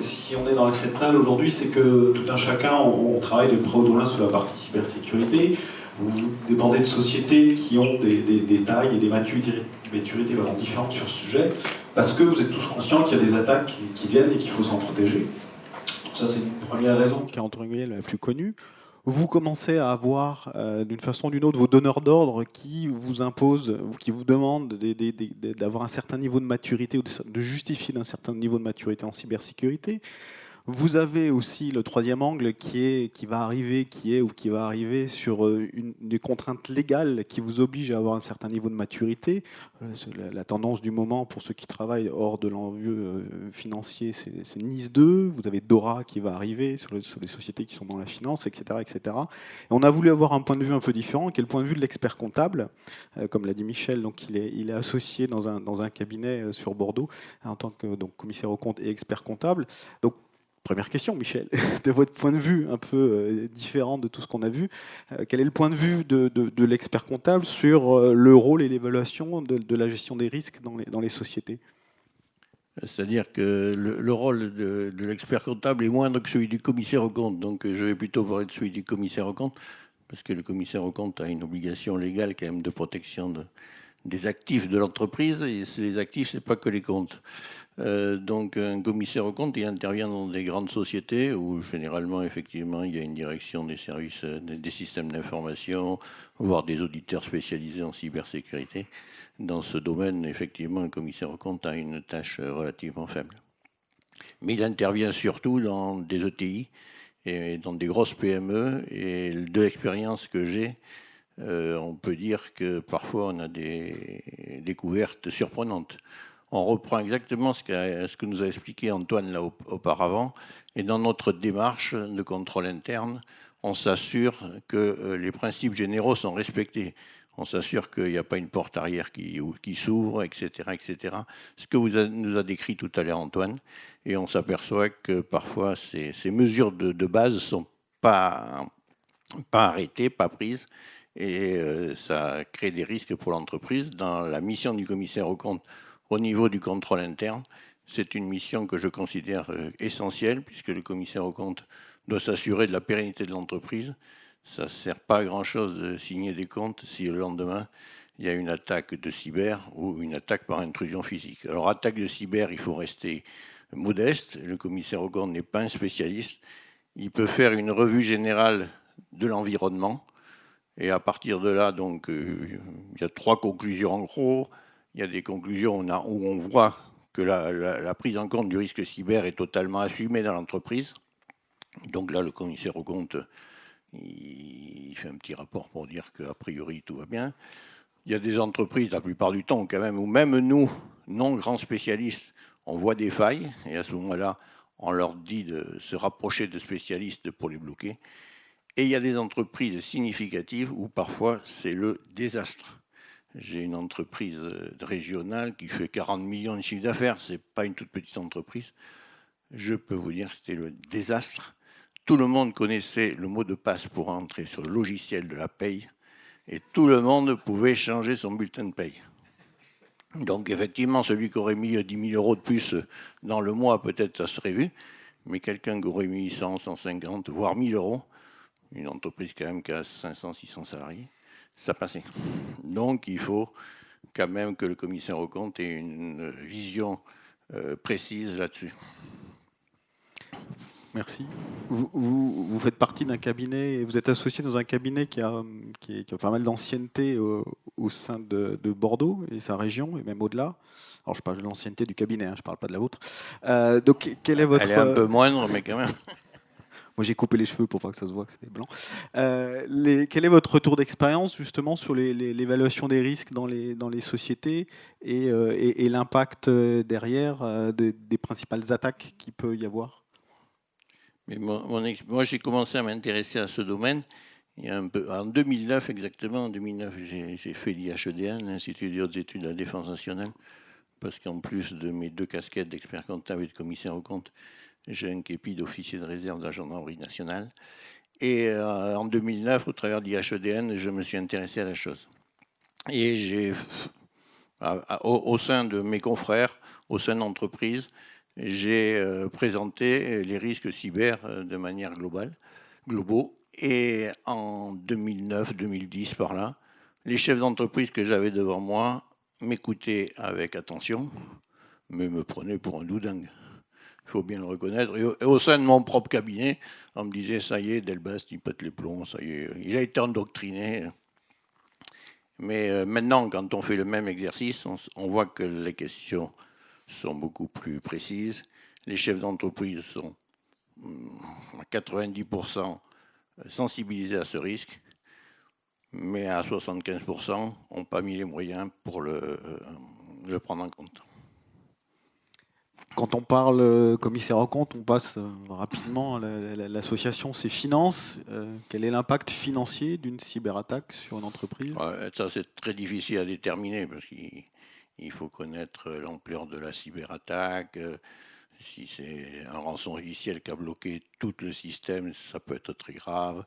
si on est dans cette salle aujourd'hui, c'est que tout un chacun, on travaille de près ou de loin sur la partie cybersécurité. Vous dépendez de sociétés qui ont des tailles et des maturités vraiment différentes sur ce sujet, parce que vous êtes tous conscients qu'il y a des attaques qui viennent et qu'il faut s'en protéger. Donc ça, c'est une première raison qui est entre guillemets la plus connue. Vous commencez à avoir, d'une façon ou d'une autre, vos donneurs d'ordre qui vous imposent, ou qui vous demandent d'avoir un certain niveau de maturité ou de justifier d'un certain niveau de maturité en cybersécurité. Vous avez aussi le troisième angle qui va arriver sur des contraintes légales qui vous obligent à avoir un certain niveau de maturité. La tendance du moment pour ceux qui travaillent hors de l'enjeu financier, c'est NIS 2. Vous avez DORA qui va arriver sur les sociétés qui sont dans la finance, etc., etc. Et on a voulu avoir un point de vue un peu différent, qui est le point de vue de l'expert comptable. Comme l'a dit Michel, donc il est associé dans un cabinet sur Bordeaux en tant que commissaire aux comptes et expert comptable. Donc, première question, Michel, de votre point de vue un peu différent de tout ce qu'on a vu, quel est le point de vue de l'expert comptable sur le rôle et l'évaluation de la gestion des risques dans les sociétés ? C'est-à-dire que le rôle de l'expert comptable est moindre que celui du commissaire aux comptes. Donc je vais plutôt parler de celui du commissaire aux comptes, parce que le commissaire aux comptes a une obligation légale quand même de protection des actifs de l'entreprise, et les actifs, ce n'est pas que les comptes. Donc un commissaire aux comptes, il intervient dans des grandes sociétés où généralement, effectivement, il y a une direction des services, des systèmes d'information, voire des auditeurs spécialisés en cybersécurité. Dans ce domaine, effectivement, le commissaire aux comptes a une tâche relativement faible. Mais il intervient surtout dans des ETI et dans des grosses PME, et de l'expérience que j'ai, on peut dire que parfois on a des découvertes surprenantes. On reprend exactement ce que nous a expliqué Antoine là auparavant, et dans notre démarche de contrôle interne, on s'assure que les principes généraux sont respectés. On s'assure qu'il n'y a pas une porte arrière qui s'ouvre, etc., etc. Ce que nous a décrit tout à l'heure Antoine, et on s'aperçoit que parfois ces mesures de base ne sont pas arrêtées, pas prises, et ça crée des risques pour l'entreprise. Dans la mission du commissaire aux comptes, au niveau du contrôle interne, c'est une mission que je considère essentielle, puisque le commissaire aux comptes doit s'assurer de la pérennité de l'entreprise. Ça ne sert pas à grand-chose de signer des comptes si le lendemain, il y a une attaque de cyber ou une attaque par intrusion physique. Alors, attaque de cyber, il faut rester modeste. Le commissaire aux comptes n'est pas un spécialiste. Il peut faire une revue générale de l'environnement. Et à partir de là, donc, il y a 3 conclusions en gros. Il y a des conclusions où on voit que la prise en compte du risque cyber est totalement assumée dans l'entreprise. Donc là, le commissaire aux comptes, il fait un petit rapport pour dire qu'a priori, tout va bien. Il y a des entreprises, la plupart du temps, quand même, où même nous, non grands spécialistes, on voit des failles. Et à ce moment-là, on leur dit de se rapprocher de spécialistes pour les bloquer. Et il y a des entreprises significatives où parfois c'est le désastre. J'ai une entreprise régionale qui fait 40 millions de chiffre d'affaires. Ce n'est pas une toute petite entreprise. Je peux vous dire que c'était le désastre. Tout le monde connaissait le mot de passe pour entrer sur le logiciel de la paye. Et tout le monde pouvait changer son bulletin de paye. Donc effectivement, celui qui aurait mis 10 000 € de plus dans le mois, peut-être ça serait vu. Mais quelqu'un qui aurait mis 100, 150, voire 1 000 €, une entreprise quand même qui a 500, 600 salariés, ça passait. Donc il faut quand même que le commissaire aux comptes ait une vision précise là-dessus. Merci. Vous faites partie d'un cabinet, vous êtes associé dans un cabinet qui a pas mal d'ancienneté au sein de Bordeaux et sa région, et même au-delà. Alors je parle de l'ancienneté du cabinet, je ne parle pas de la vôtre. Donc quel est votre... Elle est un peu moindre, mais quand même... Moi, j'ai coupé les cheveux pour pas que ça se voit que c'était blanc. Quel est votre retour d'expérience justement sur l'évaluation des risques dans les sociétés et l'impact derrière des principales attaques qu'il peut y avoir ? Mais moi, j'ai commencé à m'intéresser à ce domaine en 2009 exactement. En 2009, j'ai fait l'IHEDN, l'Institut des hautes études de la défense nationale, parce qu'en plus de mes 2 casquettes d'expert comptable et de commissaire aux comptes, j'ai un képi d'officier de réserve de la gendarmerie nationale. Et en 2009, au travers de l'IHEDN, je me suis intéressé à la chose. Et au sein de mes confrères, au sein d'entreprises, j'ai présenté les risques cyber de manière globaux. Et en 2009-2010, par là, les chefs d'entreprise que j'avais devant moi m'écoutaient avec attention, mais me prenaient pour un doudingue. Il faut bien le reconnaître. Et au sein de mon propre cabinet, on me disait, ça y est, Delbast, il pète les plombs, ça y est, il a été endoctriné. Mais maintenant, quand on fait le même exercice, on voit que les questions sont beaucoup plus précises. Les chefs d'entreprise sont à 90% sensibilisés à ce risque, mais à 75% n'ont pas mis les moyens pour le prendre en compte. Quand on parle commissaire aux comptes, on passe rapidement. L'association, c'est finance. Quel est l'impact financier d'une cyberattaque sur une entreprise ? Ça, c'est très difficile à déterminer parce qu'il faut connaître l'ampleur de la cyberattaque. Si c'est un rançon logiciel qui a bloqué tout le système, ça peut être très grave.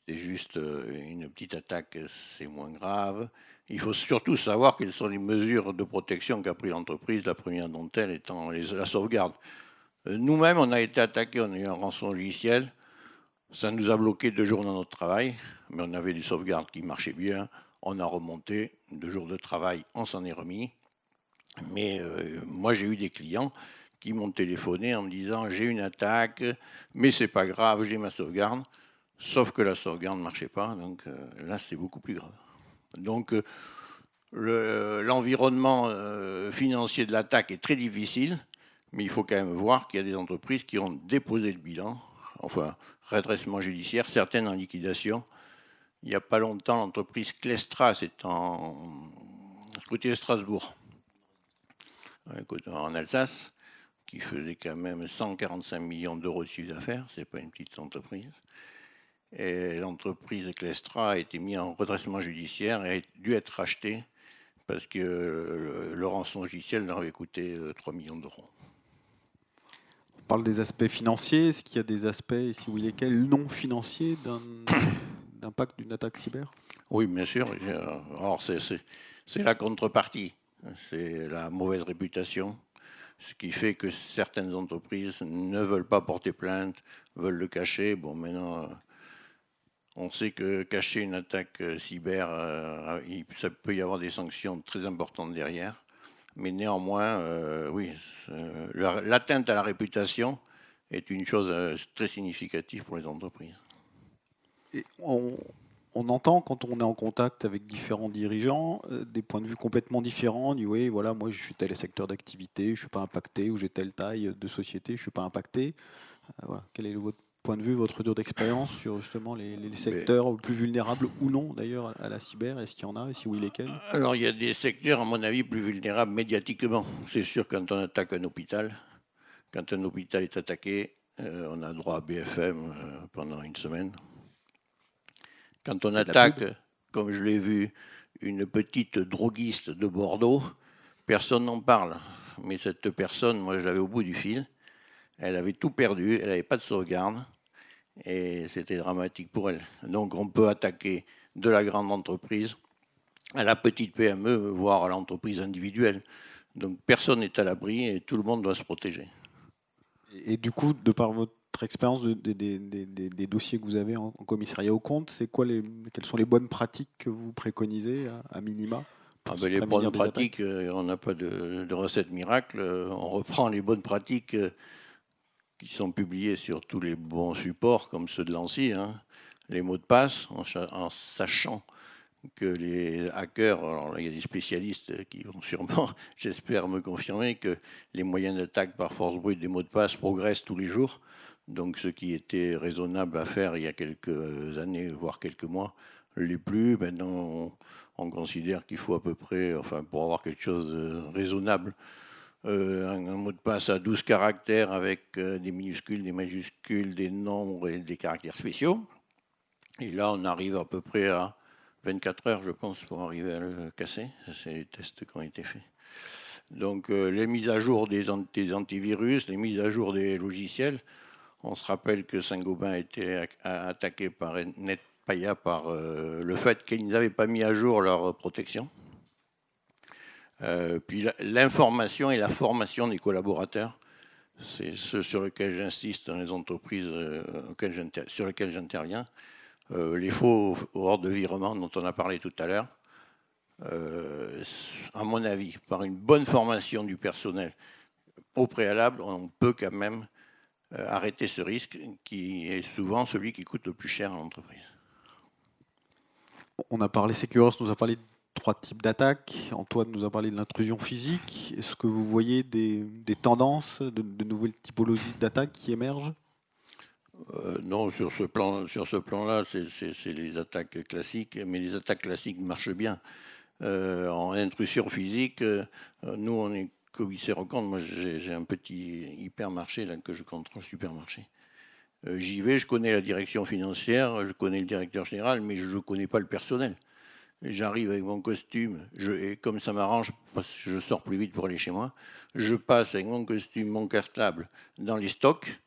C'est juste une petite attaque, c'est moins grave. Il faut surtout savoir quelles sont les mesures de protection qu'a pris l'entreprise, la première d'entre elles étant la sauvegarde. Nous-mêmes, on a été attaqués, on a eu un rançon logiciel. Ça nous a bloqué 2 jours dans notre travail, mais on avait des sauvegardes qui marchaient bien. On a remonté 2 jours de travail, on s'en est remis. Mais moi, j'ai eu des clients qui m'ont téléphoné en me disant « j'ai une attaque, mais c'est pas grave, j'ai ma sauvegarde ». Sauf que la sauvegarde ne marchait pas, donc là, c'est beaucoup plus grave. Donc, l'environnement financier de l'attaque est très difficile, mais il faut quand même voir qu'il y a des entreprises qui ont déposé le bilan, enfin, redressement judiciaire, certaines en liquidation. Il n'y a pas longtemps, l'entreprise Clestra, c'est côté de Strasbourg, en Alsace, qui faisait quand même 145 millions d'euros de chiffre d'affaires, c'est pas une petite entreprise. Et l'entreprise Clestra a été mise en redressement judiciaire et a dû être rachetée parce que le rançon logiciel leur avait coûté 3 millions d'euros. On parle des aspects financiers. Est-ce qu'il y a des aspects, si oui lesquels, non financiers d'impact d'une attaque cyber ? Oui, bien sûr. Alors, c'est la contrepartie. C'est la mauvaise réputation. Ce qui fait que certaines entreprises ne veulent pas porter plainte, veulent le cacher. Bon, maintenant... On sait que cacher une attaque cyber, ça peut y avoir des sanctions très importantes derrière. Mais néanmoins, oui, l'atteinte à la réputation est une chose très significative pour les entreprises. Et on entend, quand on est en contact avec différents dirigeants, des points de vue complètement différents. On dit, oui, voilà, moi je suis tel secteur d'activité, je ne suis pas impacté, ou j'ai telle taille de société, je ne suis pas impacté. Voilà. Quel est votre point de vue, votre retour d'expérience sur justement les secteurs plus vulnérables ou non d'ailleurs à la cyber? Est-ce qu'il y en a? Et si oui, lesquels? Alors il y a des secteurs, à mon avis, plus vulnérables médiatiquement. C'est sûr, quand on attaque un hôpital, quand un hôpital est attaqué, on a droit à BFM pendant une semaine. Quand on attaque, comme je l'ai vu, une petite droguiste de Bordeaux, personne n'en parle. Mais cette personne, moi je l'avais au bout du fil. Elle avait tout perdu, elle n'avait pas de sauvegarde et c'était dramatique pour elle. Donc on peut attaquer de la grande entreprise à la petite PME, voire à l'entreprise individuelle. Donc personne n'est à l'abri et tout le monde doit se protéger. Et du coup, de par votre expérience des dossiers que vous avez en commissariat aux comptes, quelles sont les bonnes pratiques que vous préconisez à minima? Les bonnes pratiques, on n'a pas de recette miracle. On reprend les bonnes pratiques qui sont publiés sur tous les bons supports, comme ceux de l'ANSSI, les mots de passe, en sachant que les hackers, alors là, il y a des spécialistes qui vont sûrement, j'espère, me confirmer que les moyens d'attaque par force brute des mots de passe progressent tous les jours. Donc ce qui était raisonnable à faire il y a quelques années, voire quelques mois, l'est plus. Maintenant, on considère qu'il faut à peu près, enfin, pour avoir quelque chose de raisonnable, un mot de passe à 12 caractères avec des minuscules, des majuscules, des nombres et des caractères spéciaux. Et là, on arrive à peu près à 24 heures, je pense, pour arriver à le casser. C'est les tests qui ont été faits. Donc, les mises à jour des antivirus, les mises à jour des logiciels. On se rappelle que Saint-Gobain a été attaqué par NetPaya par le fait qu'ils n'avaient pas mis à jour leur protection. Puis l'information et la formation des collaborateurs. c'est ce sur lequel j'insiste dans les entreprises sur lesquelles j'interviens. Les faux ordres de virement dont on a parlé tout à l'heure, à mon avis, par une bonne formation du personnel au préalable, on peut quand même arrêter ce risque qui est souvent celui qui coûte le plus cher à l'entreprise. On a parlé, Securos nous a parlé de 3 types d'attaques. Antoine nous a parlé de l'intrusion physique. Est-ce que vous voyez des tendances, de nouvelles typologies d'attaques qui émergent? Non, sur ce plan-là, c'est les attaques classiques, mais les attaques classiques marchent bien. En intrusion physique, nous, on est commissaire aux comptes. Moi, j'ai un petit hypermarché là, que je contrôle, supermarché. J'y vais, je connais la direction financière, je connais le directeur général, mais je ne connais pas le personnel. J'arrive avec mon costume, et comme ça m'arrange, parce que je sors plus vite pour aller chez moi, je passe avec mon costume, mon cartable dans les stocks,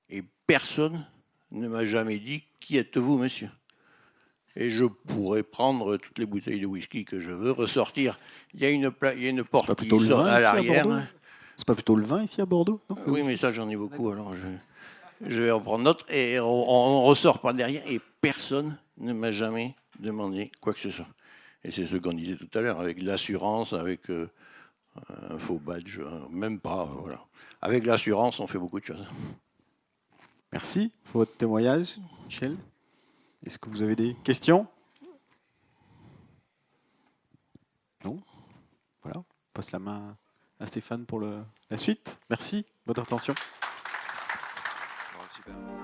et personne ne m'a jamais dit « Qui êtes-vous, monsieur ?» Et je pourrais prendre toutes les bouteilles de whisky que je veux, ressortir. Il y a une porte qui sort à l'arrière. C'est pas plutôt le vin ici à Bordeaux? Oui, mais ça, j'en ai beaucoup, alors je vais en prendre d'autres. Et on ressort par derrière, et personne ne m'a jamais demandé quoi que ce soit. Et c'est ce qu'on disait tout à l'heure, avec l'assurance, avec un faux badge, même pas, voilà. Avec l'assurance, on fait beaucoup de choses. Merci pour votre témoignage, Michel. Est-ce que vous avez des questions? Non? Voilà, on passe la main à Stéphane pour la suite. Merci, votre attention. Super.